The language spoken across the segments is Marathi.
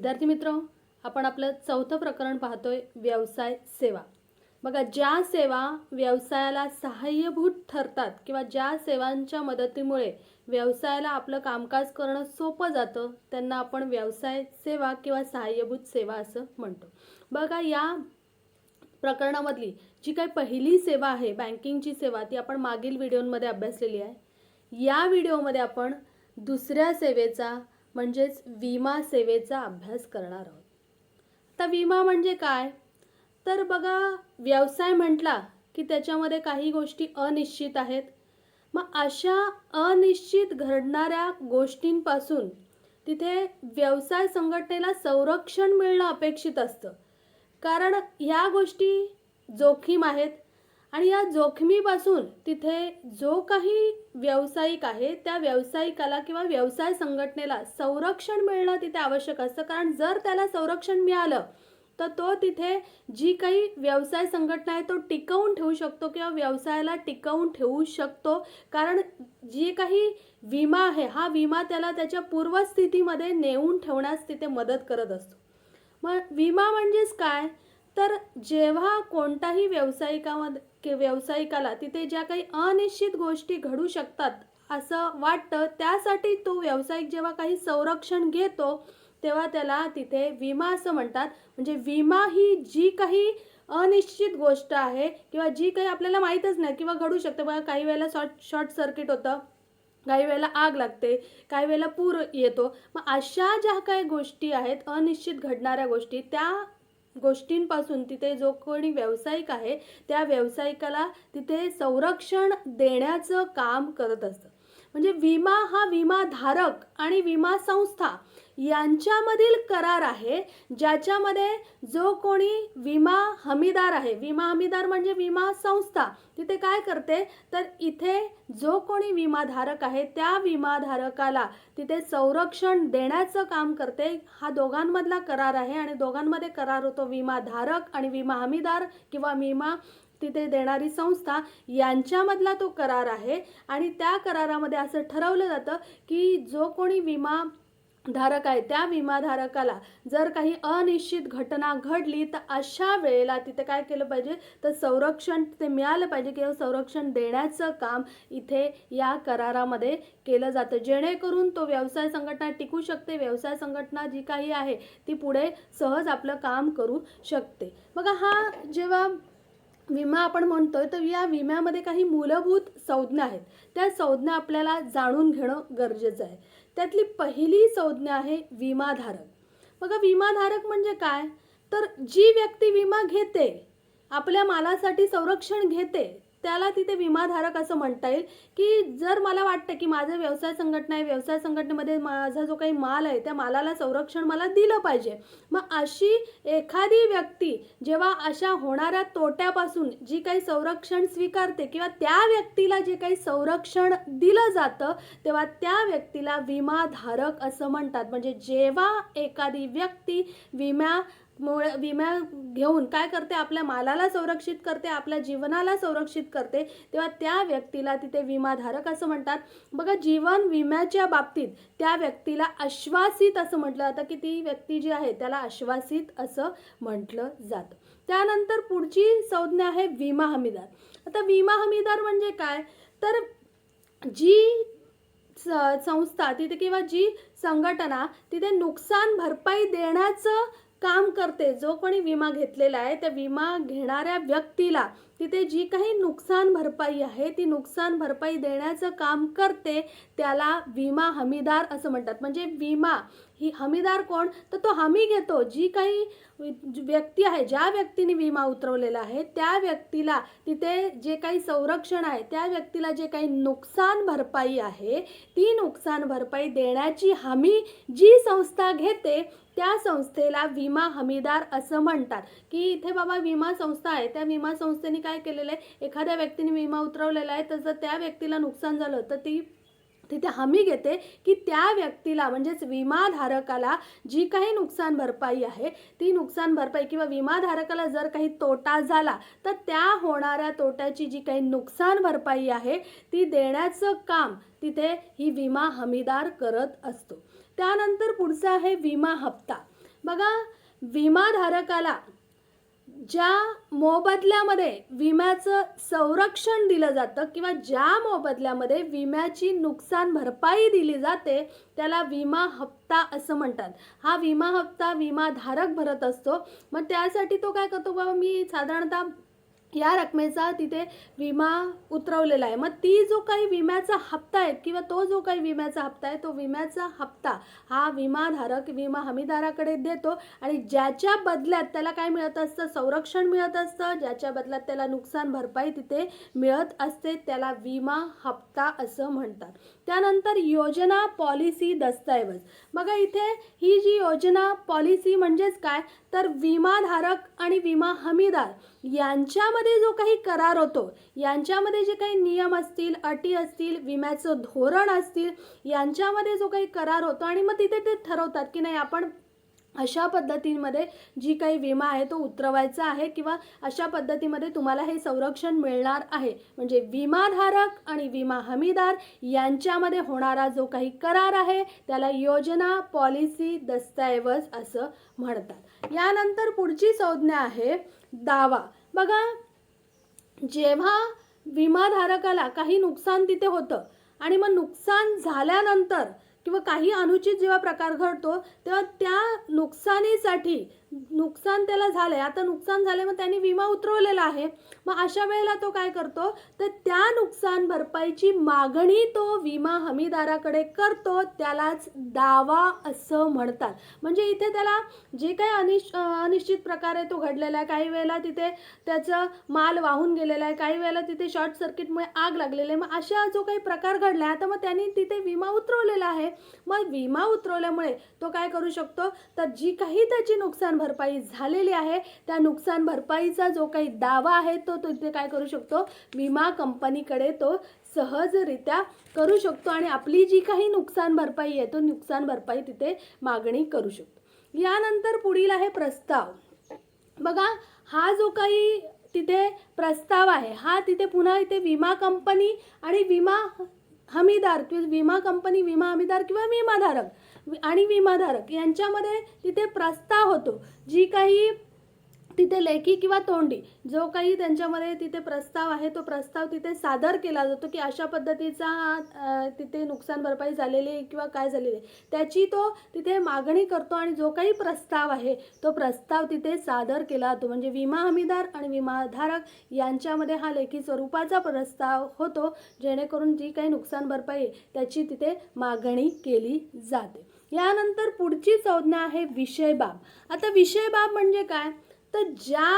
विद्यार्थी मित्र, आपण आपलं चौथं प्रकरण पाहतोय, व्यवसाय सेवा. बघा, ज्या सेवा व्यवसायाला सहाय्यभूत ठरतात किंवा ज्या सेवांच्या मदतीमुळे व्यवसायाला आपलं कामकाज करणं सोपं जातं त्यांना आपण व्यवसाय सेवा किंवा सहाय्यभूत सेवा असं म्हणतो. बघा, या प्रकरणामधली जी काही पहिली सेवा आहे बँकिंगची सेवा, ती आपण मागील व्हिडिओमध्ये अभ्यासलेली आहे. या व्हिडिओमध्ये आपण दुसऱ्या सेवेचा म्हणजेच विमा सेवेचा अभ्यास करणार आहोत. आता विमा म्हणजे काय? तर बघा, व्यवसाय म्हटला की त्याच्यामध्ये काही गोष्टी अनिश्चित आहेत. मग अशा अनिश्चित घडणाऱ्या गोष्टींपासून तिथे व्यवसाय संघटनेला संरक्षण मिळणं अपेक्षित असतं. कारण ह्या गोष्टी जोखीम आहेत आणि या जोखमीपासून तिथे जो काही व्यावसायिक आहे त्या व्यावसायिकाला किंवा व्यवसाय संघटनेला संरक्षण मिळणं तिथे आवश्यक असतं. कारण जर त्याला संरक्षण मिळालं तर तो तिथे जी काही व्यवसाय संघटना आहे तो टिकवून ठेवू शकतो किंवा व्यवसायाला टिकवून ठेवू शकतो. कारण जी काही विमा आहे हा विमा त्याला त्याच्या पूर्वस्थितीमध्ये नेऊन ठेवण्यास तिथे मदत करत असतो. मग विमा म्हणजेच काय? तर जेव्हा कोणताही व्यावसायिकाला तिथे ज्या काही अनिश्चित गोष्टी घडू शकतात असं वाटतं, त्यासाठी तो व्यावसायिक जेव्हा काही संरक्षण घेतो तेव्हा त्याला तिथे विमा असं म्हणतात. म्हणजे विमा ही जी काही अनिश्चित गोष्ट आहे किंवा जी काही आपल्याला माहीतच नाही किंवा घडू शकतं. बघा, काही वेळेला शॉर्ट सर्किट होतं, काही वेळेला आग लागते, काही वेळेला पूर येतो. मग अशा ज्या काही गोष्टी आहेत अनिश्चित घडणाऱ्या गोष्टी, त्या गोष्टींपासून तिथे जो कोणी व्यावसायिक आहे त्या व्यावसायिकाला तिथे संरक्षण देण्याचं काम करत असतं. म्हणजे विमा हा विमाधारक आणि विमा संस्था यांच्यामधील करार आहे, ज्याच्यामध्ये जो कोणी विमा हमीदार आहे, विमा हमीदार म्हणजे विमा संस्था, तिथे काय करते तर इथे जो कोणी विमाधारक आहे त्या विमाधारकाला तिथे संरक्षण देण्याचं काम करते. हा दोघांमधला करार आहे आणि दोघांमध्ये करार होतो विमाधारक आणि विमा हमीदार किंवा विमा तिथे देणारी संस्था यांच्यामधला तो करार आहे. आणि त्या करारामध्ये असं ठरवलं जातं की जो कोणी विमा धारक आहे त्या विमाधारकाला जर काही अनिश्चित घटना घडली तर अशा वेळेला तिथे काय केलं पाहिजे तर संरक्षण तिथे मिळालं पाहिजे किंवा संरक्षण देण्याचं काम इथे या करारामध्ये केलं जातं, जेणेकरून तो व्यवसाय संघटना टिकू शकते. व्यवसाय संघटना जी काही आहे ती पुढे सहज आपलं काम करू शकते. बघा, हा जेव्हा विमा आपण म्हणतोय तर या विम्यामध्ये काही मूलभूत संज्ञा आहेत. त्या संज्ञा आपल्याला जाणून घेणं गरजेचं आहे. त्यातली पहिली संज्ञा आहे विमाधारक. बघा, विमाधारक म्हणजे काय? तर जी व्यक्ती विमा घेते, आपल्या मालासाठी संरक्षण घेते, त्याला तिथे विमाधारक असं म्हणता येईल. की जर मला वाटतं की माझं व्यवसाय संघटना आहे, व्यवसाय संघटनेमध्ये माझा जो काही माल आहे त्या मालाला संरक्षण मला दिलं पाहिजे. मग अशी एखादी व्यक्ती जेव्हा अशा होणाऱ्या तोट्यापासून जी काही संरक्षण स्वीकारते किंवा त्या व्यक्तीला जे काही संरक्षण दिलं जातं तेव्हा त्या व्यक्तीला विमाधारक असं म्हणतात. म्हणजे जेव्हा एखादी व्यक्ती विमा घेऊन काय करते, आपल्या मालाला संरक्षित करते, आपल्या जीवनाला संरक्षित करते, तेव्हा त्या व्यक्तीला तिथे विमाधारक असं म्हणतात. बघा, जीवन विम्याच्या बाबतीत त्या व्यक्तीला आश्वासित असं म्हटलं जातं की ती व्यक्ती जी आहे त्याला आश्वासित असं म्हटलं जातं. त्यानंतर पुढची संज्ञा आहे विमा हमीदार. आता विमा हमीदार म्हणजे काय? तर जी संस्था तिथे किंवा जी संघटना तिथे नुकसान भरपाई देण्याचं काम करते, जो कोणी विमा घेतलेला आहे त्या विमा घेणाऱ्या व्यक्तीला तिथे जी काही नुकसान भरपाई आहे ती नुकसान भरपाई देण्याचं काम करते, त्याला विमा हमीदार असं म्हणतात. म्हणजे विमा ही हमीदार कोण? तर तो हमी घेतो. जी काही व्यक्ती आहे, ज्या व्यक्तीने विमा उतरवलेला आहे त्या व्यक्तीला तिथे जे काही संरक्षण आहे, त्या व्यक्तीला जे काही नुकसान भरपाई आहे ती नुकसान भरपाई देण्याची हमी जी संस्था घेते त्या संस्थेला विमा हमीदार असं म्हणतात. की इथे बाबा विमा संस्था आहे, त्या विमा संस्थेने काय केलेलं आहे, एखाद्या व्यक्तीने विमा उतरवलेला आहे तर जर त्या व्यक्तीला नुकसान झालं तर ती तिथे हमी घेते की त्या व्यक्तीला म्हणजेच विमाधारकाला जी काही नुकसान भरपाई आहे ती नुकसान भरपाई किंवा विमाधारकाला जर काही तोटा झाला तर त्या होणाऱ्या तोट्याची जी काही नुकसान भरपाई आहे ती देण्याचं काम तिथे ही विमा हमीदार करत असतो. त्यानंतर पुढचा आहे विमा हप्ता. बघा, विमाधारकाला ज्या मोबदल्यामध्ये विम्याचं संरक्षण दिलं जातं किंवा ज्या मोबदल्यामध्ये विम्याची नुकसान भरपाई दिली जाते त्याला विमा हप्ता असं म्हणतात. हा विमा हप्ता विमाधारक भरत असतो. मग त्यासाठी तो काय करतो, बाबा मी साधारणतः या रकमेचा तिथे विमा उतरवलेला आहे, मग ती जो काही विम्याचा हप्ता आहे किंवा तो जो काही विम्याचा हप्ता आहे तो विम्याचा हप्ता हा विमाधारक विमा हमीदाराकडे देतो आणि ज्याच्या बदल्यात त्याला काय मिळत असतं, संरक्षण मिळत असतं, ज्याच्या बदल्यात त्याला नुकसान भरपाई तिथे मिळत असते त्याला विमा हप्ता असं म्हणतात. त्यानंतर योजना, पॉलिसी, दस्तऐवज. बघा इथे ही जी योजना, पॉलिसी म्हणजेच काय तर विमाधारक आणि विमा हमीदार यांच्यामध्ये जो काही करार होतो, यांच्यामध्ये जे काही नियम असतील, अटी असतील, विम्याचं धोरण असतील, यांच्यामध्ये जो काही करार होतो आणि मग तिथे ते ठरवतात की नाही आपण अशा पद्धतीमध्ये जी काही विमा आहे तो उतरवायचा आहे किंवा अशा पद्धतीमध्ये तुम्हाला हे संरक्षण मिळणार आहे. म्हणजे विमाधारक आणि विमा हमीदार यांच्यामध्ये होणारा जो काही करार आहे त्याला योजना, पॉलिसी, दस्तऐवज असं म्हणतात. यानंतर पुढची संज्ञा आहे दावा. बघा, जेव्हा विमाधारकाला काही नुकसान तिथे होतं आणि मग नुकसान झाल्यानंतर किंवा काही अनुचित जेव्हा प्रकार घडतो तेव्हा त्या नुकसानीसाठी, नुकसान त्याला झालं आहे, आता नुकसान झाले मग त्यांनी विमा उतरवलेला आहे, मग अशा वेळेला तो काय करतो तर त्या नुकसान भरपाईची मागणी तो विमा हमीदाराकडे करतो, त्यालाच दावा असं म्हणतात. म्हणजे इथे त्याला जे काही अनिश्चित प्रकार आहे तो घडलेला आहे, काही वेळेला तिथे त्याचं माल वाहून गेलेला आहे, काही वेळेला तिथे शॉर्ट सर्किटमुळे आग लागलेली आहे, मग अशा जो काही प्रकार घडला आहे आता मग त्यांनी तिथे विमा उतरवलेला आहे. मग विमा उतरवल्यामुळे तो काय करू शकतो तर जी काही त्याची नुकसान भरपाई झालेली आहे त्या नुकसान भरपाईचा जो काही दावा आहे तो तिथे काय करू शकतो, विमा कंपनीकडे तो सहजरित्या करू शकतो आणि आपली जी काही नुकसान भरपाई आहे तो नुकसान भरपाई तिथे मागणी करू शकतो. यानंतर पुढील आहे प्रस्ताव. बघा, हा जो काही तिथे प्रस्ताव आहे हा तिथे पुन्हा इथे विमा कंपनी आणि विमा हमीदार किंवा विमा कंपनी, विमा हमीदार किंवा विमाधारक आणि विमाधारक यांच्यामध्ये तिथे प्रस्ताव होतो. जी काही तिथे लेखी किंवा तोंडी जो काही त्यांच्यामध्ये तिथे प्रस्ताव आहे तो प्रस्ताव तिथे सादर केला जातो की अशा पद्धतीचा तिथे नुकसान भरपाई झालेली आहे किंवा काय झालेली आहे त्याची तो तिथे मागणी करतो आणि जो काही प्रस्ताव आहे तो प्रस्ताव तिथे सादर केला जातो. म्हणजे विमा हमीदार आणि विमाधारक यांच्यामध्ये हा लेखी स्वरूपाचा प्रस्ताव होतो जेणेकरून जी काही नुकसान भरपाई त्याची तिथे मागणी केली जाते. यानंतर पुढची संज्ञा आहे विषय बाब. आता विषय बाब म्हणजे काय तर ज्या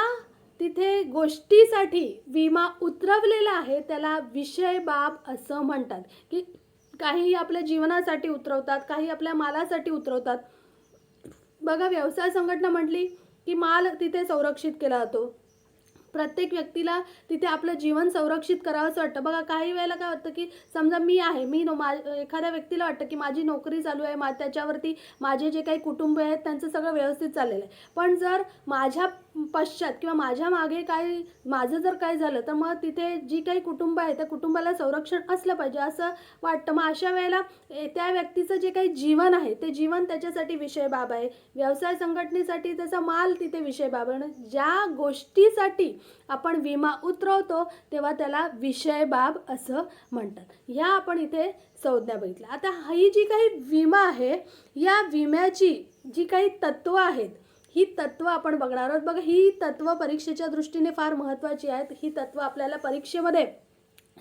तिथे गोष्टीसाठी विमा उतरवलेला आहे त्याला विषय बाब असं म्हणतात. की काही आपल्या जीवनासाठी उतरवतात, काही आपल्या मालासाठी उतरवतात. बघा, व्यवसाय संघटना म्हटली की माल तिथे संरक्षित केला जातो. प्रत्येक व्यक्तीला तिथे आपलं जीवन संरक्षित करावं असं वाटतं. बघा, काही वेळेला काय वाटतं की समजा मी आहे, एखाद्या व्यक्तीला वाटतं की माझी नोकरी चालू आहे, त्याच्यावरती माझे जे काही कुटुंब आहेत त्यांचं सगळं व्यवस्थित चाललेलं आहे, पण जर माझ्या पश्चात किंवा माझ्या मागे माझं जर काय झालं तर मग तिथे जी काही कुटुंब आहे त्या कुटुंबाला संरक्षण असलं पाहिजे असं वाटतं. मग अशा वेळेला त्या व्यक्तीचं जे काही जीवन आहे ते जीवन त्याच्यासाठी विषय बाब आहे. व्यवसाय संघटनेसाठी त्याचा माल तिथे विषय बाब आहे. ज्या गोष्टीसाठी आपण विमा उतरवतो तेव्हा त्याला विषय बाब असं म्हणतात. ह्या आपण इथे संज्ञा बघितल्या. आता ही जी काही विमा आहे या विम्याची जी काही तत्त्व आहेत ही तत्त्व आपण बघणार आहोत. बघा, ही तत्त्व परीक्षेच्या दृष्टीने फार महत्त्वाची आहेत. ही तत्त्व आपल्याला परीक्षेमध्ये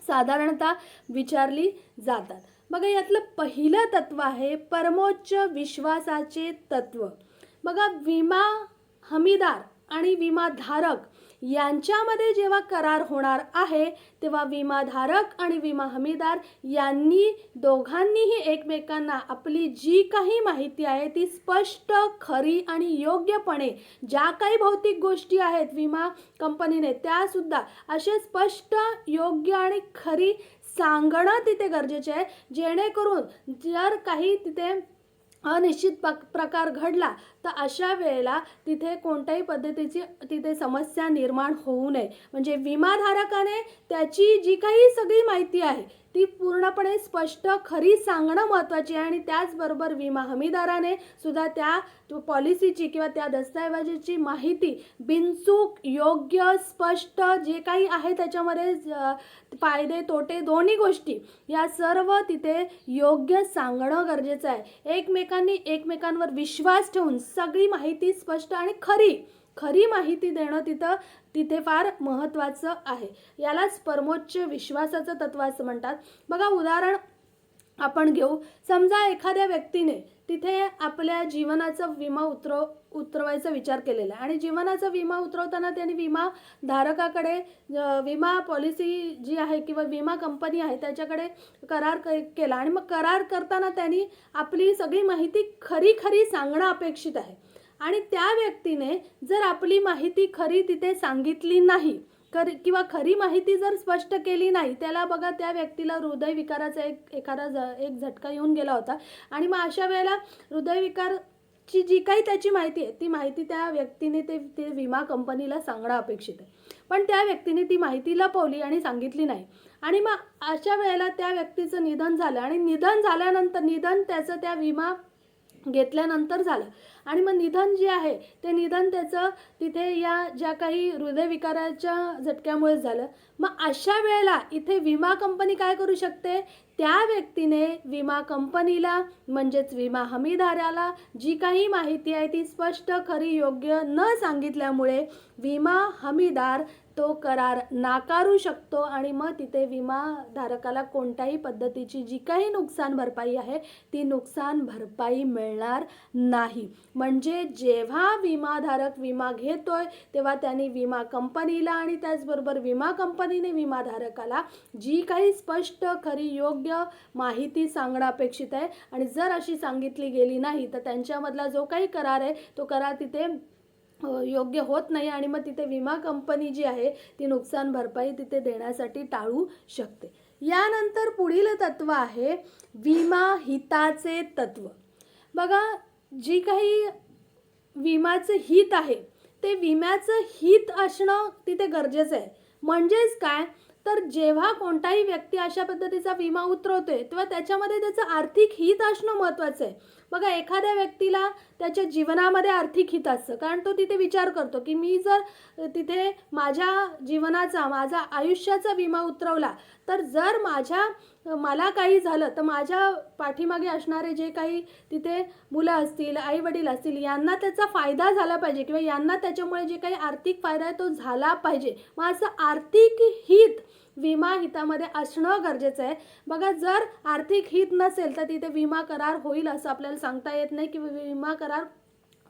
साधारणतः विचारली जातात. बघा, यातलं पहिलं तत्त्व आहे परमोच्च विश्वासाचे तत्त्व. बघा, विमा हमीदार आणि विमाधारक यांच्यामध्ये जेव्हा करार होणार आहे तेव्हा विमाधारक आणि विमा हमीदार यांनी दोघांनीही एकमेकांना आपली जी काही माहिती आहे ती स्पष्ट, खरी आणि योग्यपणे ज्या काही भौतिक गोष्टी आहेत विमा कंपनीने त्यासुद्धा असे स्पष्ट, योग्य आणि खरी सांगणं तिथे गरजेचे आहे जेणेकरून जर काही तिथे अनिश्चित प्रकार घडला तर अशा वेळेला तिथे कोणत्याही पद्धतीची तिथे समस्या निर्माण होऊ नये. म्हणजे विमाधारकाने त्याची जी काही सगळी माहिती आहे ती पूर्णपणे स्पष्ट खरी सांगणं महत्त्वाची आहे आणि त्याचबरोबर विमा हमीदाराने सुद्धा त्या पॉलिसीची किंवा त्या दस्तऐवजाची माहिती बिनचूक, योग्य, स्पष्ट जे काही आहे त्याच्यामध्ये फायदे तोटे दोन्ही गोष्टी या सर्व तिथे योग्य सांगणं गरजेचं आहे. एकमेकांनी एकमेकांवर विश्वास ठेवून सगळी माहिती स्पष्ट आणि खरी माहिती देणं तिथे फार महत्त्वाचं आहे. यालाच परमोच्च विश्वासाचं तत्व असं म्हणतात. बघा उदाहरण आपण घेऊ. समजा एखाद्या व्यक्तीने तिथे आपल्या जीवनाचा विमा उतरवायचा विचार केलेला आहे आणि जीवनाचा विमा उतरवताना त्यांनी विमा धारकाकडे विमा पॉलिसी जी आहे किंवा विमा कंपनी आहे त्याच्याकडे करार केला आणि मग करार करताना त्यांनी आपली सगळी माहिती खरी सांगणं अपेक्षित आहे आणि त्या व्यक्तीने जर आपली माहिती खरी तिथे सांगितली नाही किंवा खरी माहिती जर स्पष्ट केली नाही, त्याला बघा त्या व्यक्तीला हृदयविकाराचा एक झटका येऊन गेला होता आणि मग अशा वेळेला हृदयविकारची जी काही त्याची माहिती आहे ती माहिती त्या व्यक्तीने ते विमा कंपनीला सांगणं अपेक्षित आहे. पण त्या व्यक्तीने ती माहिती लपवली आणि सांगितली नाही आणि मग अशा वेळेला त्या व्यक्तीचं निधन झालं आणि निधन त्याचं त्या विमा घेतल्यानंतर झालं आणि मग निधन जे आहे ते निधन त्याचं तिथे या ज्या काही हृदयविकाराच्या झटक्यामुळे झालं. मग अशा वेळेला इथे विमा कंपनी काय करू शकते? त्या व्यक्तीने विमा कंपनीला म्हणजेच विमा हमीदाराला जी काही माहिती आहे ती स्पष्ट, खरी, योग्य न सांगितल्यामुळे विमा हमीदार तो करार नाकारू शकतो आणि मग तिथे विमाधारकाला कोणत्याही पद्धतीची जी काही नुकसान भरपाई आहे ती नुकसान भरपाई मिळणार नाही. म्हणजे जेव्हा विमाधारक विमा घेतोय तेव्हा त्यांनी विमा कंपनीला आणि त्याचबरोबर विमा कंपनीने विमाधारकाला जी काही स्पष्ट, खरी, योग्य माहिती सांगणं अपेक्षित आहे आणि जर अशी सांगितली गेली नाही तर त्यांच्यामधला जो काही करार आहे तो करार तिथे योग्य होत नाही आणि मग तिथे विमा कंपनी जी आहे ती नुकसान भरपाई तिथे देण्यासाठी टाळू शकते. यानंतर पुढील तत्व आहे विमा हिताचे तत्व. बघा जी काही विम्याचं हित आहे ते विम्याचं हित असणं तिथे गरजेचं आहे. म्हणजेच काय तर जेव्हा कोणताही व्यक्ती अशा पद्धतीचा विमा उतरवतोय तेव्हा त्याच्यामध्ये त्याचं आर्थिक हित असणं महत्त्वाचं आहे. बघा एखाद्या व्यक्तीला त्याच्या जीवनामध्ये आर्थिक हित असतं कारण तो तिथे विचार करतो की मी जर तिथे माझा आयुष्याचा विमा उतरवला तर जर मला काही झालं तर माझ्या पाठीमागे असणारे जे काही तिथे मुलं असतील, आई वडील असतील यांना त्याचा फायदा झाला पाहिजे किंवा यांना त्याच्यामुळे जे काही आर्थिक फायदा आहे तो झाला पाहिजे. मग असं आर्थिक हित विमा हितामध्ये असणं गरजेचं आहे. बघा जर आर्थिक हित नसेल तर तिथे विमा करार होईल असं आपल्याला सांगता येत नाही किंवा विमा करार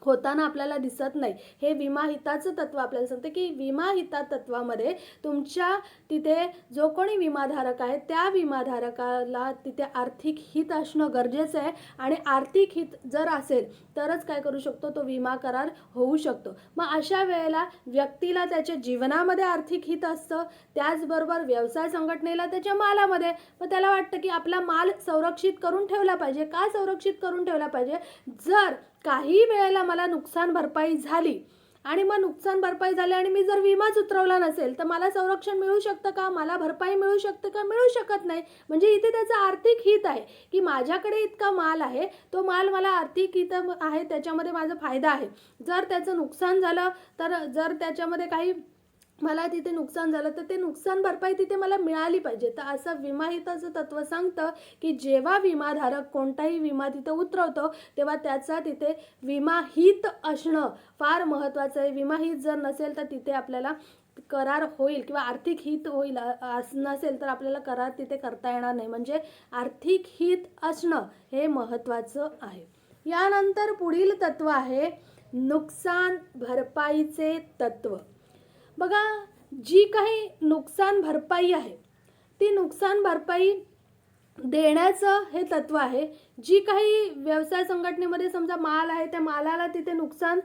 होताना आपल्याला दिसत नाही. हे विमा हिताचं तत्व आपल्याला सांगते की विमा हिता तत्वामध्ये तुमच्या तिथे जो कोणी विमाधारक आहे त्या विमाधारकाला तिथे आर्थिक हित असणं गरजेचं आहे आणि आर्थिक हित जर असेल तरच काय करू शकतो तो विमा करार होऊ शकतो. मग अशा वेळेला व्यक्तीला त्याच्या जीवनामध्ये आर्थिक हित असतं, त्याचबरोबर व्यवसाय संघटनेला त्याच्या मालामध्ये. मग त्याला वाटतं की आपला माल संरक्षित करून ठेवला पाहिजे. का संरक्षित करून ठेवला पाहिजे? जर काही वेळेला मला नुकसान भरपाई झाली आणि मग नुकसान भरपाई झाली आणि मी जर विमाच उतरवला नसेल तर मला संरक्षण मिळू शकतं का? मला भरपाई मिळू शकते का? मिळू शकत नाही. म्हणजे इथे त्याचं आर्थिक हित आहे की माझ्याकडे इतका माल आहे, तो माल मला आर्थिक हित आहे, त्याच्यामध्ये माझा फायदा आहे. जर त्याचं नुकसान झालं तर जर त्याच्यामध्ये काही मला तिथे नुकसान झालं तर ते नुकसान भरपाई तिथे मला मिळाली पाहिजे. तर असं विमा हिताचं तत्व सांगतं की जेव्हा विमाधारक कोणताही विमा तिथे उतरवतो तेव्हा त्याचा तिथे विमा हित असणं फार महत्त्वाचं आहे. विमा हित जर नसेल तर तिथे आपल्याला करार होईल किंवा आर्थिक हित होईल नसेल तर आपल्याला करार तिथे करता येणार नाही. म्हणजे आर्थिक हित असणं हे महत्त्वाचं आहे. यानंतर पुढील तत्व आहे नुकसान भरपाईचे तत्व. बघा जी काही नुकसान भरपाई आहे ती नुकसान भरपाई देण्याचं हे तत्व आहे. जी काही व्यवसाय संघटनेमध्ये समजा माल आहे त्या मालाला तिथे नुकसान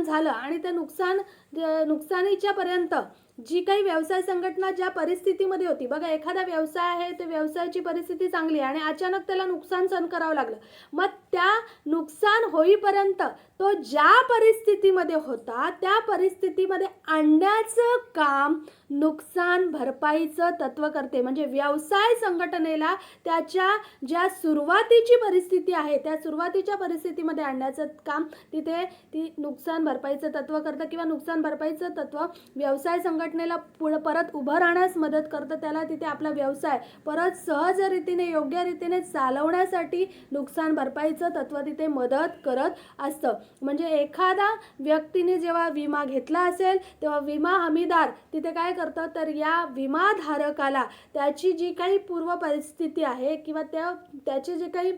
झालं आणि त्या नुकसानीच्या पर्यंत जी काही व्यवसाय संघटना ज्या परिस्थितीमध्ये होती, बघा एखादा व्यवसाय आहे, ते व्यवसायाची परिस्थिती चांगली आहे आणि अचानक त्याला नुकसान सहन करावं लागलं. मग त्या नुकसान होईपर्यंत तो ज्या परिस्थितीमध्ये होता त्या परिस्थितीमध्ये आणण्याचं काम नुकसान भरपाईचं तत्व करते. म्हणजे व्यवसाय संघटनेला त्याच्या ज्या सुरुवातीची परिस्थिती आहे त्या सुरुवातीच्या परिस्थितीमध्ये आणण्याचं काम तिथे ती नुकसान भरपाईचं तत्व करतं किंवा नुकसान भरपाईचं तत्व व्यवसाय संघटनेला परत उभं राहण्यास मदत करतं. त्याला तिथे आपला व्यवसाय परत सहज रीतीने योग्य रीतीने चालवण्यासाठी नुकसान भरपाईचं तत्व तिथे मदत करत असतं. म्हणजे एखादा व्यक्तीने जेव्हा विमा घेतला असेल तेव्हा विमा हमीदार तिथे काय करतं तर या विमाधारकाला त्याची जी काही पूर्व परिस्थिती आहे किंवा त्याची जी काही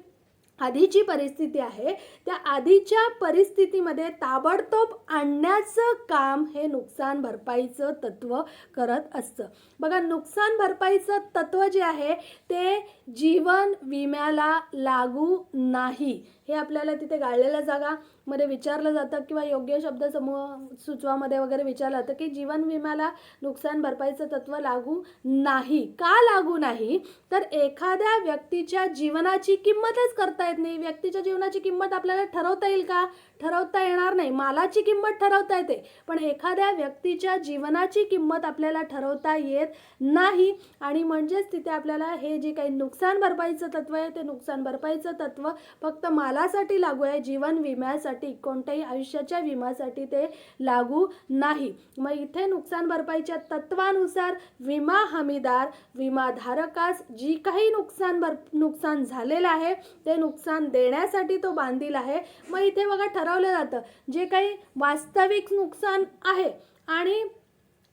आधीची परिस्थिती आहे त्या आधीच्या परिस्थितीमध्ये ताबडतोब आणण्याचं काम हे नुकसान भरपाईचं तत्व करत असतं. बघा नुकसान भरपाईचं तत्व जे आहे ते जीवन विम्याला लागू नाही हे आपल्याला तिथे गाळलेल्या जागामध्ये विचारलं जातं किंवा योग्य शब्दसमूह सुचवामध्ये वगैरे विचारलं जातं की जीवन विम्याला नुकसान भरपाईचं तत्व लागू नाही. का लागू नाही तर एखाद्या व्यक्तीच्या जीवनाची किंमतच करता येत नाही. व्यक्तीच्या जीवनाची किंमत आपल्याला ठरवता येईल का? ठरवता येणार नाही. मालाची किंमत ठरवता येते पण एखाद्या व्यक्तीच्या जीवनाची किंमत आपल्याला ठरवता येत नाही आणि म्हणजेच तिथे आपल्याला हे जे काही नुकसान भरपाईचं तत्व आहे ते नुकसान भरपाईचं तत्व फक्त मालासाठी लागू आहे, जीवन विम्यासाठी कोणत्याही आयुष्याच्या विम्यासाठी ते लागू नाही. मग इथे नुकसान भरपाईच्या तत्वानुसार विमा हमीदार विमाधारकास जी काही नुकसान झालेलं आहे ते नुकसान देण्यासाठी तो बांधील आहे. मग इथे बघा ठरवलं जातं जे काही वास्तविक नुकसान आहे आणि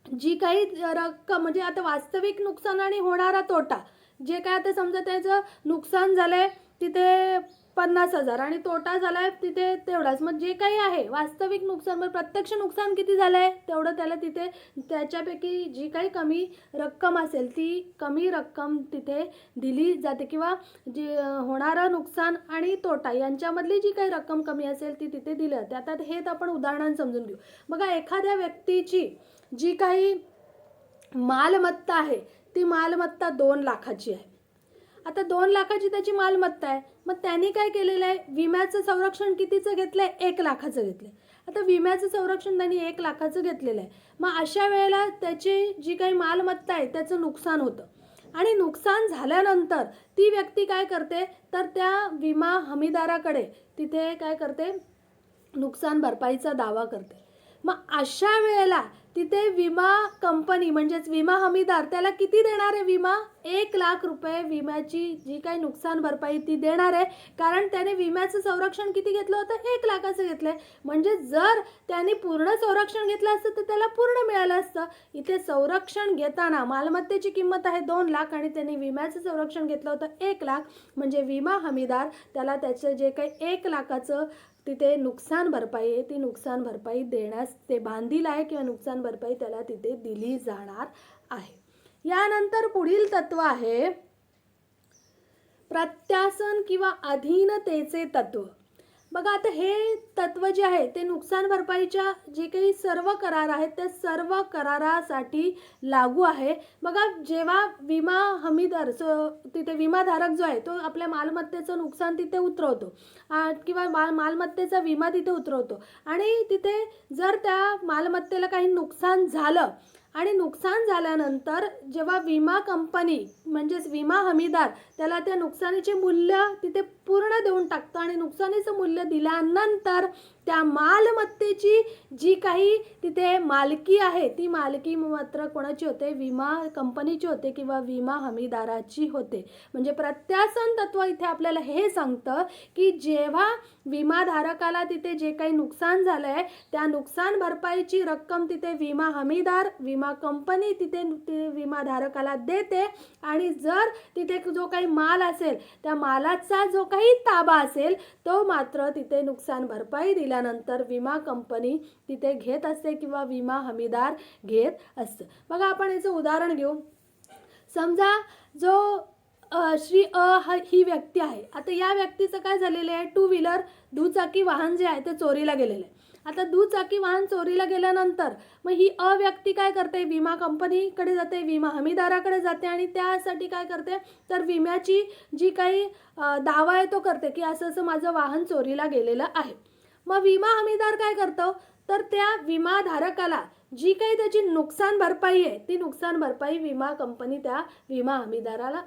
जी काही रक्कम म्हणजे आता वास्तविक नुकसान आणि होणारा तोटा जे काय आता समजा त्याचं नुकसान झालंय तिथे 50,000 आणि तोटा झालाय तिथे तेवढाच. मग जे काही आहे वास्तविक नुकसान म्हणजे प्रत्यक्ष नुकसान किती झालंय तेवढं त्याला तिथे त्याच्यापैकी जी काही कमी रक्कम असेल ती कमी रक्कम तिथे दिली जाते किंवा जी होणारं नुकसान आणि तोटा यांच्यामधली जी काही रक्कम कमी असेल ती तिथे दिली जाते. आता हेच आपण उदाहरण समजून घेऊ. बघा एखाद्या व्यक्तीची जी काही मालमत्ता आहे ती मालमत्ता 2 लाखाची आहे. आता 2 लाखाची त्याची मालमत्ता आहे. मग त्यांनी काय केलेलं आहे विम्याचं संरक्षण कितीचं घेतलंय 1 लाखाचं घेतलंय. आता विम्याचं संरक्षण त्यांनी 1 लाखाचं घेतलेलं आहे. मग अशा वेळेला त्याची जी काही मालमत्ता आहे त्याचं नुकसान होतं आणि नुकसान झाल्यानंतर ती व्यक्ती काय करते तर त्या विमा हमीदाराकडे तिथे काय करते नुकसान भरपाईचा दावा करते. मग अशा वेळेला तिथे विमा कंपनी म्हणजेच विमा हमीदार त्याला किती देणार आहे विमा 1 लाख रुपये विम्याची जी काही नुकसान भरपाई ती देणार आहे कारण त्याने विम्याचं संरक्षण किती घेतलं होतं 1 लाखाचं घेतलंय. म्हणजे जर त्याने पूर्ण संरक्षण घेतलं असतं तर त्याला पूर्ण मिळालं असतं. इथे संरक्षण घेताना मालमत्तेची किंमत आहे 2 लाख आणि त्याने विम्याचं संरक्षण घेतलं होतं 1 लाख म्हणजे विमा हमीदार त्याला त्याचं जे काही 1 लाखाचं तिथे नुकसान भरपाई आहे ती नुकसान भरपाई देण्यास ते बांधील आहे किंवा नुकसान भरपाई त्याला तिथे दिली जाणार आहे. यानंतर पुढील तत्व आहे प्रत्यासन किंवा अधीनतेचे तत्व. बघा आता हे तत्व जे आहे ते नुकसान भरपाईच्या जे काही सर्व करार आहेत त्या सर्व करारासाठी लागू आहे. बघा जेव्हा विमा हमीदार तिथे विमाधारक जो आहे तो आपल्या मालमत्तेचं नुकसान तिथे उतरवतो किंवा मालमत्तेचा विमा तिथे उतरवतो आणि तिथे जर त्या मालमत्तेला काही नुकसान झालं आणि नुकसान झाल्यानंतर जेव्हा विमा कंपनी म्हणजेच विमा हमीदार त्याला त्या नुकसानीचे मूल्य तिथे पूर्ण देऊन टाकतं आणि नुकसानीचं मूल्य दिल्यानंतर त्या मालमत्तेची जी काही तिथे मालकी आहे ती मालकी मात्र कोणाची होते विमा कंपनीची होते किंवा विमा हमीदाराची होते. म्हणजे प्रत्यासन तत्व इथे आपल्याला हे सांगतं की जेव्हा विमाधारकाला तिथे जे काही नुकसान झालं आहे त्या नुकसान भरपाईची रक्कम तिथे विमा हमीदार विमा कंपनी तिथे विमाधारकाला देते आणि जर तिथे जो काही माल असेल त्या मालाचा जो काही ताबा असेल तो मात्र तिथे नुकसान भरपाई दिल्यानंतर विमा कंपनी तिथे घेत असते किंवा विमा हमीदार घेत असतं. बघा आपण याचं उदाहरण घेऊ. समजा जो श्री ही व्यक्ती आहे. आता या व्यक्तीचं काय झालेलं आहे 2 व्हीलर दुचाकी वाहन जे आहे ते चोरीला गेलेलं आहे आता दुचाकी वाहन चोरीला गेल्यानंतर मग ही अ व्यक्ती काय करते, विमा कंपनीकडे जाते, विमा हमीदाराकडे जाते आणि त्यासाठी काय करते, तर विम्याची जी काही दावा आहे तो करते की असं असं माझं वाहन चोरीला गेलेलं आहे. मग विमा हमीदार काय करतो, तर त्या विमाधारकाला जी काही त्याची नुकसान भरपाई आहे ती नुकसान भरपाई विमा कंपनी त्या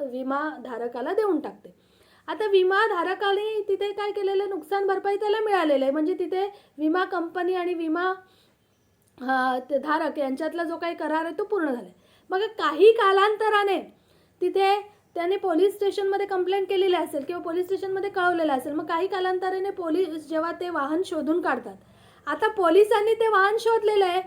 विमाधारकाला देऊन टाकते. आता विमाधारकाने तिथे काय केलेलं, नुकसान भरपाई त्याला मिळालेलं आहे, म्हणजे तिथे विमा कंपनी आणि विमा धारक यांच्यातला जो काही करार आहे तो पूर्ण झाला आहे. मग काही कालांतराने तिथे त्याने पोलीस स्टेशनमध्ये कंप्लेंट केलेली असेल किंवा पोलीस स्टेशनमध्ये कळवलेलं असेल. मग काही कालांतराने पोलीस जेव्हा ते वाहन शोधून काढतात, आता पोलिसांनी ते वाहन शोधलेलं आहे,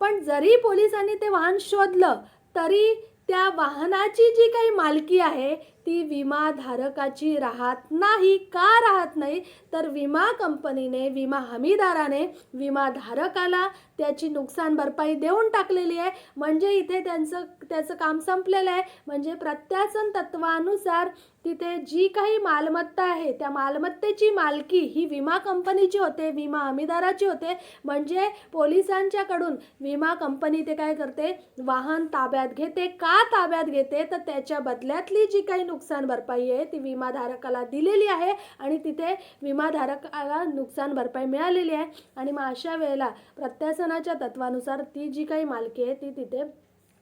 पण जरी पोलिसांनी ते वाहन शोधलं तरी त्या वाहनाची जी काही मालकी आहे ती विमाधारकाची राहत नाही. का राहत नाही, तर विमा कंपनीने, विमा हमीदाराने विमाधारकाला त्याची नुकसान भरपाई देऊन टाकलेली आहे. म्हणजे इथे त्याचं काम संपलेलं आहे. म्हणजे प्रत्यासन तत्वानुसार तिथे जी काही मालमत्ता आहे त्या मालमत्तेची मालकी ही विमा कंपनीची होते, विमा हमीदाराची होते. म्हणजे पोलिसांच्याकडून विमा कंपनी ते काय करते, वाहन ताब्यात घेते. का ताब्यात घेते, तर त्याच्या बदल्यातली जी काही नुकसान भरपाई आहे ती विमाधारकाला दिलेली आहे आणि तिथे विमाधारकाला नुकसान भरपाई मिळालेली आहे. आणि मग अशा वेळेला प्रत्यासनाच्या तत्वानुसार ती जी काही मालकी आहे ती तिथे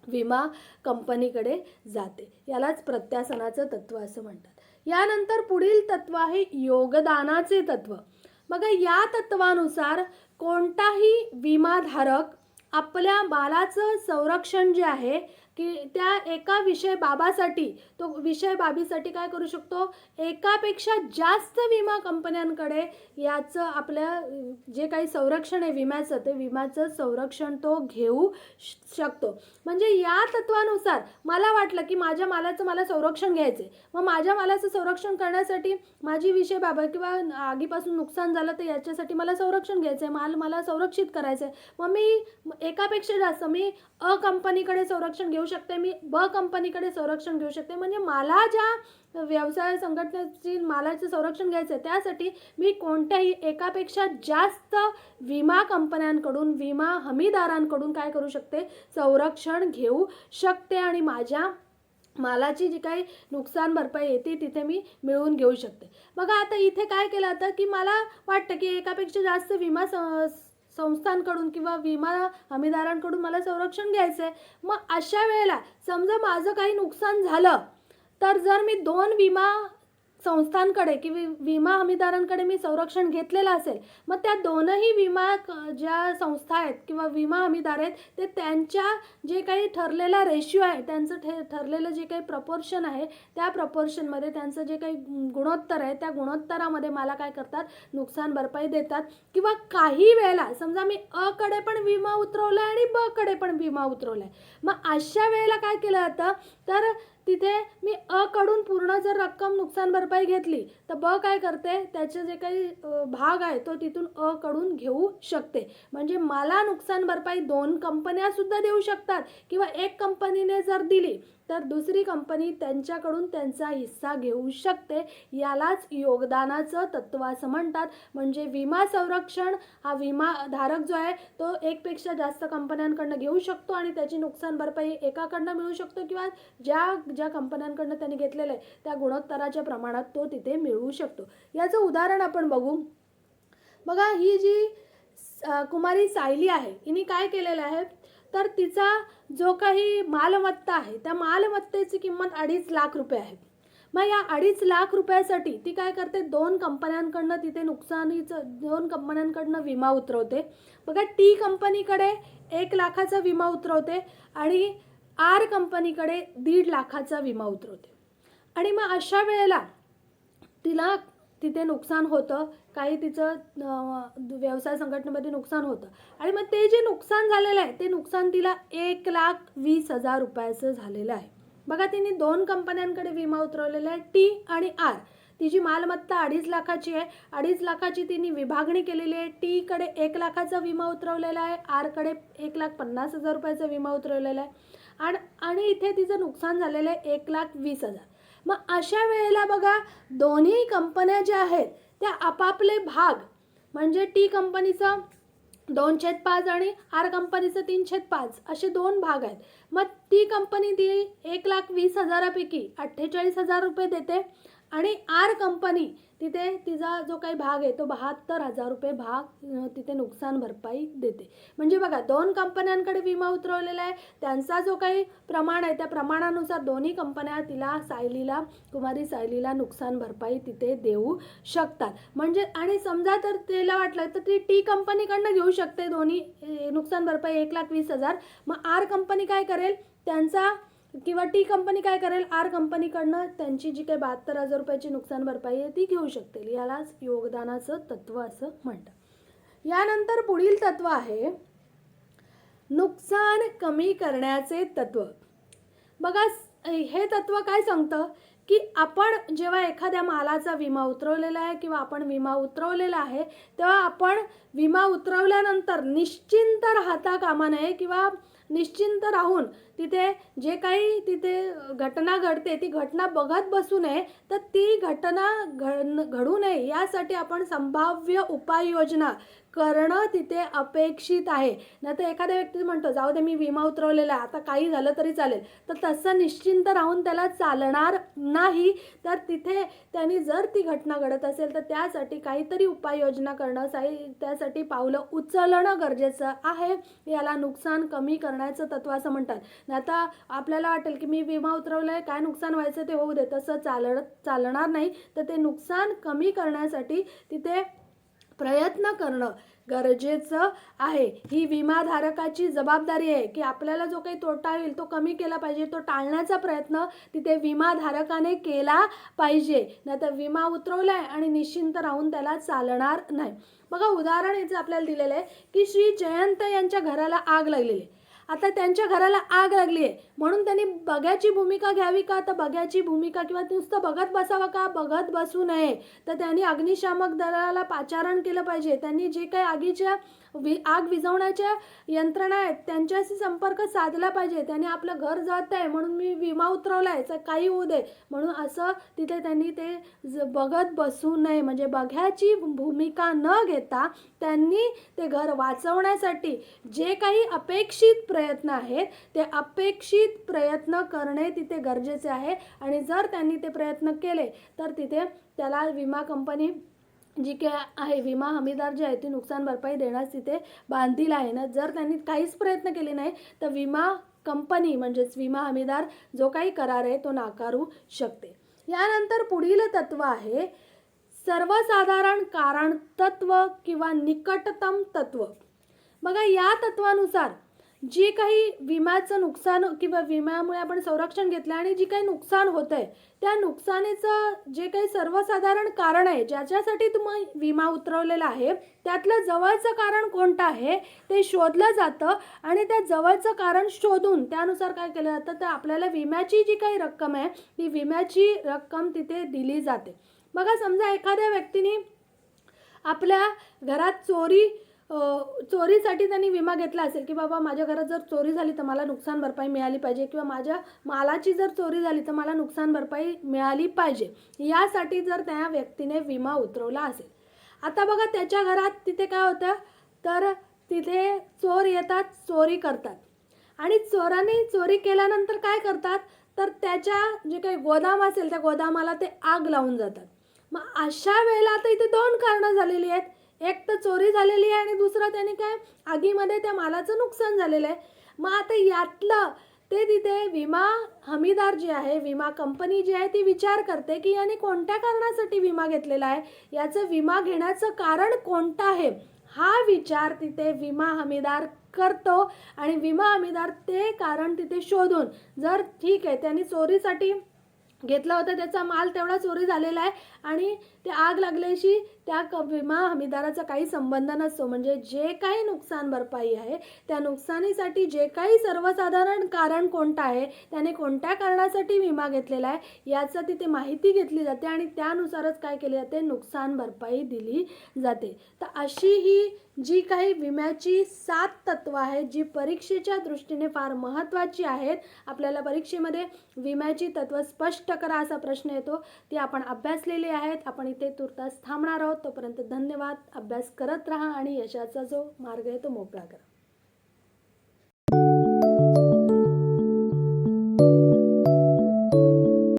विमा कंपनीकडे जाते. यालाच प्रत्यासनाचं तत्व असं म्हणतात. यानंतर पुढील तत्व आहे योगदानाचे तत्व. मग या तत्वानुसार कोणताही विमाधारक आपल्या मालाचं संरक्षण जे आहे की त्या एका विषय बाबीसाठी काय करू शकतो, एकापेक्षा जास्त विमा कंपन्यांकडे याचं आपल्या जे काही संरक्षण आहे विम्याचं, ते विम्याचं संरक्षण तो घेऊ शकतो. म्हणजे या तत्वानुसार मला वाटलं की माझ्या मालाचं मला संरक्षण घ्यायचं आहे, मग माझ्या मालाचं संरक्षण करण्यासाठी माझी विषय बाबा किंवा आगीपासून नुकसान झालं तर याच्यासाठी मला संरक्षण घ्यायचं आहे, माल मला संरक्षित करायचं आहे. मग मी एकापेक्षा जास्त मी अ कंपनीकडे संरक्षण घेऊ शकते, मी ब कंपनीकडे संरक्षण घेऊ शकते. म्हणजे मला ज्या व्यवसाय संघटनेची मालाचं संरक्षण घ्यायचं आहे त्यासाठी मी कोणत्याही एकापेक्षा जास्त विमा कंपन्यांकडून, विमा हमीदारांकडून काय करू शकते, संरक्षण घेऊ शकते आणि माझ्या मालाची जी काही नुकसान भरपाई येते तिथे मी मिळवून घेऊ शकते. बघा आता इथे काय केलं आता की मला वाटतं की एकापेक्षा जास्त विमा संस्थांकडून किंवा विमा हमीदारांकडून मला संरक्षण घ्यायचं आहे. मग अशा वेळेला समजा माझं काही नुकसान झालं तर जर मी 2 विमा संस्थांकडे किंवा विमा हमीदारांकडे मी संरक्षण घेतलेलं असेल, मग त्या दोनही विमा ज्या संस्था आहेत किंवा विमा हमीदार आहेत ते त्यांच्या जे काही ठरलेला रेशिओ आहे, त्यांचं ठरलेलं जे काही प्रपोर्शन आहे त्या प्रपोर्शनमध्ये त्यांचं जे काही गुणोत्तर आहे त्या गुणोत्तरामध्ये मला काय करतात, नुकसान भरपाई देतात. किंवा काही वेळेला समजा मी अ कडे पण विमा उतरवला आहे आणि ब कडे पण विमा उतरवला आहे, मग अशा वेळेला काय केलं जातं, तर तिथे मी अ कडून पूर्ण जर रक्कम नुकसान भरपाई घेतली तर ब काय करते, त्याचे जे काही भाग आहे तो तिथून अ कडून घेऊ शकते. म्हणजे मला नुकसान भरपाई 2 कंपन्या सुद्धा देऊ शकतात किंवा एक कंपनीने जर दिली तर दुसरी कंपनी त्यांच्याकडून त्यांचा हिस्सा घेऊ शकते. यालाच योगदानाचं तत्व असं म्हणतात. म्हणजे विमा संरक्षण हा विमाधारक जो आहे तो एकपेक्षा जास्त कंपन्यांकडनं घेऊ शकतो आणि त्याची नुकसान भरपाई एकाकडनं मिळू शकतो किंवा ज्या कंपन्यांकडनं त्यांनी घेतलेलं आहे त्या गुणोत्तराच्या प्रमाणात तो तिथे मिळवू शकतो. याचं उदाहरण आपण बघू. बघा ही जी कुमारी सायली आहे हिने काय केलेलं आहे, तर तिचा जो काही मालमत्ता आहे त्या मालमत्तेची किंमत 2.5 लाख रुपये आहे. मग या 2.5 लाख रुपयासाठी ती काय करते, 2 कंपन्यांकडनं तिथे नुकसानीचं 2 कंपन्यांकडनं विमा उतरवते. बघा टी कंपनीकडे 1 लाखाचा विमा उतरवते आणि आर कंपनीकडे 1.5 लाखाचा विमा उतरवते. आणि मग अशा वेळेला तिला तिथे नुकसान होतं, काही तिचं व्यवसाय संघटनेमध्ये नुकसान होतं आणि मग ते जे नुकसान झालेलं आहे ते नुकसान तिला 1,20,000 रुपयाचं झालेलं आहे. बघा तिने 2 कंपन्यांकडे विमा उतरवलेला आहे, टी आणि आर. तिची मालमत्ता 2.5 लाखाची आहे. 2.5 लाखाची तिने विभागणी केलेली आहे. टीकडे 1 लाखाचा विमा उतरवलेला आहे, आरकडे 1,50,000 रुपयाचा विमा उतरवलेला आहे आणि इथे तिचं नुकसान झालेलं आहे 1,20,000. मग अशा वेळेला बघा दोन्ही कंपन्या ज्या आहेत त्या आपापले भाग, म्हणजे टी कंपनीचं 2/5 आणि आर कंपनीचं 3/5 असे 2 भाग आहेत. मग ती कंपनी ती 1,20,000पैकी 48,000 रुपये देते आणि आर कंपनी तिथे तिचा जो काही भाग आहे तो 72,000 रुपये भाग तिथे नुकसान भरपाई देते. म्हणजे बघा 2 कंपन्यांकडे विमा उतरवलेला आहे, त्यांचा जो काही प्रमाण आहे त्या प्रमाणानुसार दोन्ही कंपन्या तिला कुमारी सायलीला नुकसान भरपाई तिथे देऊ शकतात. म्हणजे आणि समजा तर तिला वाटलं तर ती टी कंपनीकडनं घेऊ शकते दोन्ही नुकसान भरपाई 1,20,000. मग आर कंपनी काय करेल त्यांचा किंवा टी कंपनी काय करेल आर कंपनीकडनं त्यांची जी काही 72,000 रुपयाची नुकसान भरपाई आहे ती घेऊ शकते. यालाच योगदानाचं तत्व असं म्हणतात. यानंतर पुढील तत्व आहे नुकसान कमी करण्याचे तत्व. बघा हे तत्व काय सांगतं की आपण जेव्हा एखाद्या मालाचा विमा उतरवलेला आहे किंवा आपण विमा उतरवलेला आहे तेव्हा आपण विमा उतरवल्यानंतर निश्चिंत राहता कामा नये किंवा निश्चिंत राहून तिथे जे काही तिथे घटना घडते ती घटना बघत बसू नये. तर ती घटना घडू नये यासाठी आपण संभाव्य उपाययोजना करणं तिथे अपेक्षित आहे. नाहीतर एखाद्या व्यक्ती म्हणतो जाऊ दे मी विमा उतरवलेला आहे आता काही झालं तरी चालेल, तर तसं निश्चिंत राहून त्याला चालणार नाही. तर तिथे त्यांनी जर ती घटना घडत असेल तर त्यासाठी काहीतरी उपाययोजना करणं त्यासाठी पावलं उचलणं गरजेचं आहे. याला नुकसान कमी करण्याचं तत्व असं म्हणतात. आता आपल्याला वाटेल की मी विमा उतरवला आहे काय नुकसान व्हायचं ते होऊ दे, तसं चालणार नाही. तर ते नुकसान कमी करण्यासाठी तिथे प्रयत्न करणं गरजेचं आहे. ही विमाधारकाची जबाबदारी आहे की आपल्याला जो काही तोटा होईल तो कमी केला पाहिजे, तो टाळण्याचा प्रयत्न तिथे विमाधारकाने केला पाहिजे. नाहीतर विमा उतरवला आहे आणि निश्चिंत राहून त्याला चालणार नाही. बघा उदाहरण याचं आपल्याला दिलेलं आहे की श्री जयंत यांच्या घराला आग लागलेली आहे. आता त्यांच्या घराला आग लागली आहे म्हणून त्यांनी बघ्याची भूमिका घ्यावी का, तर बघ्याची भूमिका किंवा नुसतं बघत बसावं का, बघत बसू नये. तर त्यांनी अग्निशामक दलाला पाचारण केलं पाहिजे. त्यांनी जे काही आग विझवण्याच्या यंत्रणा आहेत त्यांच्याशी संपर्क साधला पाहिजे. त्यांनी आपलं घर जात आहे म्हणून मी विमा उतरवला आहे काही होऊ दे म्हणून असं तिथे त्यांनी ते बघत बसू नये. म्हणजे बघ्याची भूमिका न घेता त्यांनी ते घर वाचवण्यासाठी जे काही अपेक्षित प्रयत्न आहेत ते अपेक्षित प्रयत्न करणे तिथे गरजेचे आहे. आणि जर त्यांनी ते प्रयत्न केले तर तिथे त्याला विमा कंपनी जी काय आहे विमा हमीदार जे आहे ती नुकसान भरपाई देण्यास तिथे बांधील आहे ना. जर त्यांनी काहीच प्रयत्न केले नाही तर विमा कंपनी म्हणजेच विमा हमीदार जो काही करार आहे तो नाकारू शकते. यानंतर पुढील तत्व आहे सर्वसाधारण कारण तत्व किंवा निकटतम तत्व. बघा या तत्वानुसार जी काही विम्याचं नुकसान किंवा विम्यामुळे आपण संरक्षण घेतलं आणि जी काही नुकसान होतं आहे त्या नुकसानीचं जे काही सर्वसाधारण कारण आहे ज्याच्यासाठी तुम्ही विमा उतरवलेला आहे त्यातलं जवळचं कारण कोणतं आहे ते शोधलं जातं आणि त्या जवळचं कारण शोधून त्यानुसार काय केलं जातं तर आपल्याला विम्याची जी काही रक्कम आहे ती विम्याची रक्कम तिथे दिली जाते. बघा समजा एखाद्या व्यक्तीने आपल्या घरात चोरीसाठी त्यांनी विमा घेतला असेल की बाबा माझ्या घरात जर चोरी झाली तर मला नुकसान भरपाई मिळाली पाहिजे किंवा माझ्या मालाची जर चोरी झाली तर मला नुकसान भरपाई मिळाली पाहिजे. यासाठी जर त्या व्यक्तीने विमा उतरवला असेल. आता बघा त्याच्या घरात तिथे काय होतं तर तिथे चोर येतात चोरी करतात आणि चोरांनी चोरी केल्यानंतर काय करतात तर त्याच्या जे काही गोदाम असेल त्या गोदामाला ते आग लावून जातात. मग अशा वेळेला आता इथे 2 कारणं झालेली आहेत. एक तर चोरी झालेली आहे आणि दुसरं त्याने काय आगीमध्ये त्या मालाचं नुकसान झालेलं आहे. मग आता यातलं ते तिथे विमा हमीदार जे आहे विमा कंपनी जी आहे ती विचार करते की याने कोणत्या कारणासाठी विमा घेतलेला आहे, याचं विमा घेण्याचं कारण कोणतं आहे हा विचार तिथे विमा हमीदार करतो. आणि विमा हमीदार ते कारण तिथे शोधून जर ठीक आहे त्यांनी चोरीसाठी घेतला होता त्याचा माल तेवढा चोरी झालेला आहे आणि ते आग लागल्याशी त्या विमा हमीदाराचा काही संबंध नसतो. म्हणजे जे काही नुकसान भरपाई आहे त्या नुकसानीसाठी जे काही सर्वसाधारण कारण कोणतं आहे त्याने कोणत्या कारणासाठी विमा घेतलेला आहे याचं तिथे माहिती घेतली जाते आणि त्यानुसारच काय केले जाते नुकसान भरपाई दिली जाते. तर अशी ही जी काही विम्याची 7 तत्व आहेत जी परीक्षेच्या दृष्टीने फार महत्त्वाची आहेत. आपल्याला परीक्षेमध्ये विम्याची तत्व स्पष्ट करा असा प्रश्न येतो ती आपण अभ्यासलेली आहेत. आपण इथे तुर्तास थांबणार आहोत. तोपर्यंत धन्यवाद. अभ्यास करत राहा आणि यशाचा जो मार्ग आहे तो मोकळा करा.